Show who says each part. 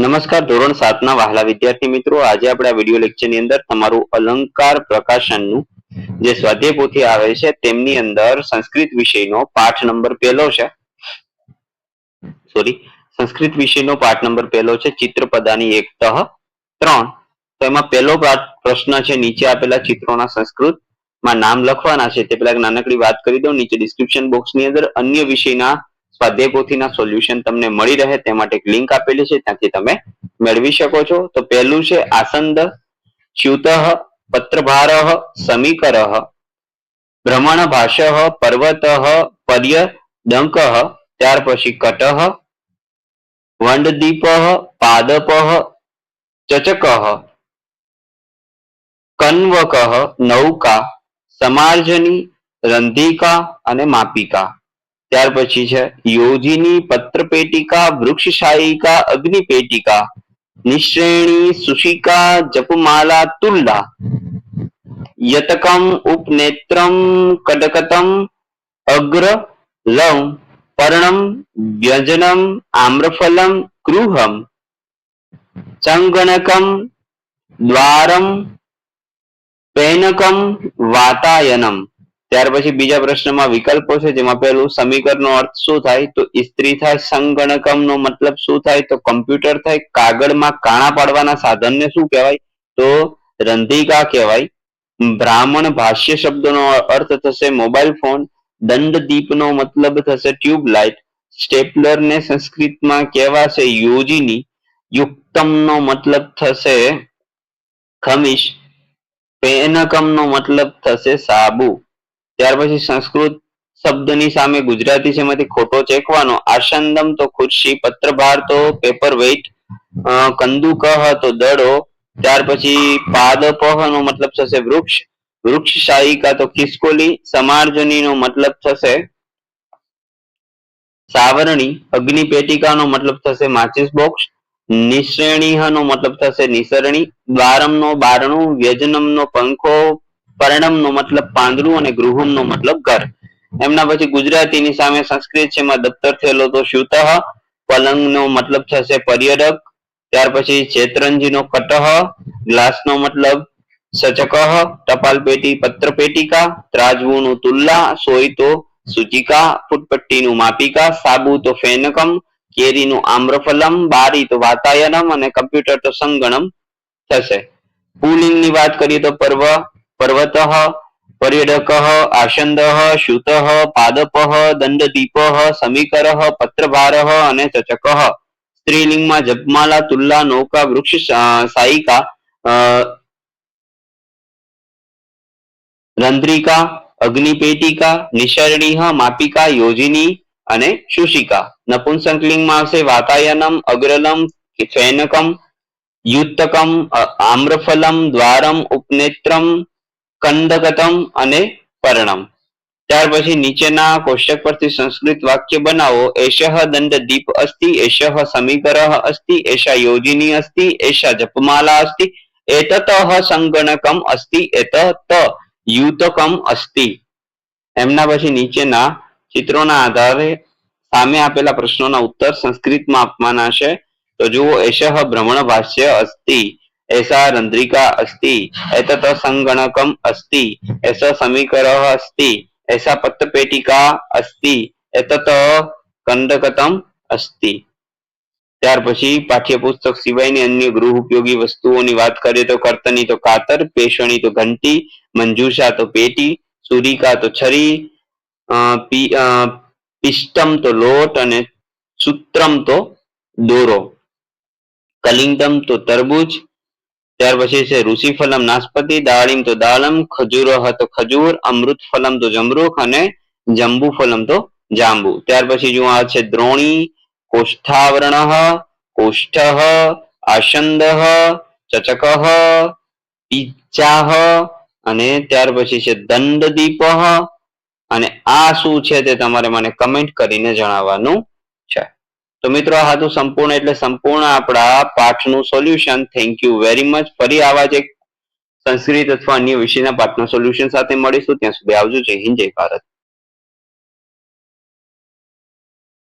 Speaker 1: નમસ્કાર ધોરણ 7 ના વહાલા વિદ્યાર્થી મિત્રો, આજે આપણે આ વિડિયો લેક્ચર ની અંદર તમારું અલંકાર પ્રકાશનનું જે સ્વાધ્યાય પોથી આવે છે તેમની અંદર સંસ્કૃત વિષયનો પાઠ નંબર પહેલો છે. સંસ્કૃત વિષયનો પાઠ નંબર પહેલો છે ચિત્રપદાની એકતઃ 3. તો એમાં પહેલો પ્રશ્ન છે, નીચે આપેલા ચિત્રોના સંસ્કૃતમાં નામ લખવાના છે તે પહેલા એક નાનકડી વાત કરી દઉં. નીચે ડિસ્ક્રિપ્શન બોક્સની અંદર અન્ય વિષયના સ્વાધ્યાય પોથીના સોલ્યુશન તમને મળી રહે તે માટે એક લિંક આપેલી છે, ત્યાંથી તમે મેળવી શકો છો. તો પહેલું છે આસંદ, ચ્યુતઃ, પત્રભારઃ, સમીકરઃ, ભ્રમણભાષઃ, પર્વતઃ, પર્યદંકઃ, ત્યાર પછી કટઃ, વંડદીપઃ, પાદપઃ, ચચકઃ, કન્વકઃ, નૌકા, સમાર્જની, રંધિકા અને માપિકા. ત્યાર પછી છે યોજિની, પત્રપેટિકા, વૃક્ષશાયિકા, અગ્નિપેટિકા, નિશ્રેણી, સુશિકા, જપમાલા, તુલ્લા, યતકમ, ઉપનેત્રમ, કડકતમ, અગ્રલમ, પર્ણમ, વ્યંજનમ, આમ્રફલમ, ગૃહમ, ચંગણકમ, દ્વારમ, પૈનકમ, વાતાયનમ. ત્યાર પછી બીજા પ્રશ્નમાં વિકલ્પો છે, જેમાં પહેલું સમીકરણનો અર્થ શું થાય? તો ઇસ્ત્રી થાય. સંગણકમ નો મતલબ શું થાય? તો કમ્પ્યુટર થાય. કાગળમાં કાણા પાડવાના સાધનને શું કહેવાય? તો રંધિકા કહેવાય. બ્રાહ્મણ ભાષ્ય શબ્દનો અર્થ થશે મોબાઈલ ફોન. દંડદીપનો મતલબ થશે ટ્યુબલાઇટ. સ્ટેપલર ને સંસ્કૃતમાં કહેવાશે યોજિની. યુક્તમ નો મતલબ થશે ખમીશ. પેનકમ નો મતલબ થશે સાબુ. ત્યાર પછી સંસ્કૃત શબ્દની સામે ગુજરાતી છે એમાંથી ખોટો ચેકવાનો. આસંદમ તો ખુરશી, પત્રભાર તો પેપર વેઇટ, કંદુકઃ તો દડો. ત્યાર પછી પાદપઃ નો મતલબ થશે વૃક્ષ. વૃક્ષશાયિકા તો ખિસકોલી. સમાર્જની નો મતલબ થશે સાવરણી. અગ્નિપેટિકા નો મતલબ થશે માચિસ બોક્સ. નિશ્રેણી નો મતલબ થશે નિસરણી. દ્વારમ નો બારણું. વ્યજનમ નો પંખો. પર્ણમ નો મતલબ પાંદડું અને ગૃહમ નો મતલબ ઘર. એમના પછી ગુજરાતીની સામે સંસ્કૃત છે, એમાં દફતર થયેલો તો શ્યુતઃ. પલંગ નો મતલબ થશે પર્યડક. ત્યાર પછી ચેતરંજી નો કટઃ. ગ્લાસ નો મતલબ સચકઃ. ટપાલ પેટી પત્રપેટિકા. ત્રાજવું નું તુલ્લા. સોય તો સૂચિકા. ફૂટપટ્ટીનું માપિકા. સાબુ તો ફેનકમ. કેરીનું આમ્રફલમ. બારી તો વાતાયનમ અને કમ્પ્યુટર તો સંગણમ થશે. પુલિંગની વાત કરીએ તો પર્વતઃ, પર્યડકઃ, આસંદઃ, શ્યુતઃ, પાદપઃ, દંડદીપઃ, સમીકરઃ, પત્રભારઃ અને ચચકઃ. સ્ત્રીલિંગમાં જપમાલા, તુલ્લા, નૌકા, વૃક્ષ શાયિકા, રંધ્રિકા, અગ્નિપેટિકા, નિસરણી, માપિકા, યોજિની અને શુશિકા. નપુંસકલિંગમાં આવશે વાતાયનમ, અગ્રલમ, ફેનકમ, યુત્તકમ, આમ્રફલમ, દ્વારમ, ઉપનેત્રમ, કંદકતમ અને પર્ણમ. ત્યાર પછી નીચેના કોષ્ટક પરથી સંસ્કૃત વાક્ય બનાવો. એષઃ દંડદીપ અસ્તિ, એષઃ સમીકરઃ અસ્તિ, એષા યોજિની અસ્તિ, એષા જપમાલા અસ્તિ, એતતઃ સંગણકમ અસ્તિ, એતત યુતકમ અસ્તિ. એમના પછી નીચેના ચિત્રોના આધારે સામે આપેલા પ્રશ્નોના ઉત્તર સંસ્કૃતમાં આપવાના છે. તો જુઓ, એષઃ ભ્રમણભાષ્ય અસ્તિ, એષા રંધ્રિકા અસ્તિ, એતત સંગણકમ અસ્તિ, એષ સમીકરઃ અસ્તિ, એષા પત્રપેટિકા અસ્તિ, એતત કંદકતમ અસ્તિ. ત્યાર પછી પાઠ્યપુસ્તક સિવાયની અન્ય ગૃહ ઉપયોગી વસ્તુઓની વાત કરીએ તો કર્તની તો કાતર, પેશણી તો ઘંટી, મંજુષા તો પેટી, સુરિકા તો છરી, પિષ્ટમ તો લોટ અને સૂત્રમ તો દોરો, કલિંગમ તો તરબૂચ. ત્યાર પછી છે ઋષિફલમ નાસ્પતિ, દાળીમ તો દાળમ, ખજૂરહ તો ખજૂર, અમૃત ફલમ તો જમરૂખ અને જંબુ ફલમ તો જાંબુ. ત્યાર પછી જો આ છે દ્રોણી, કોષ્ઠાવર્ણ, કોષ્ઠ, આસંદ, ચચકઃ, પિચ્ચાહ અને ત્યાર પછી છે દંડદીપ. અને આ શું છે તે તમારે મને કમેન્ટ કરીને જણાવવાનું છે. તો મિત્રો, આ હતું સંપૂર્ણ એટલે સંપૂર્ણ આપણા પાઠનું solution. Thank you very much. ફરી આવા જ એક સંસ્કૃત અથવા અન્ય વિષયના પાઠના સોલ્યુશન સાથે મળીશું. ત્યાં સુધી આવજો. જય હિન્દ, જય ભારત.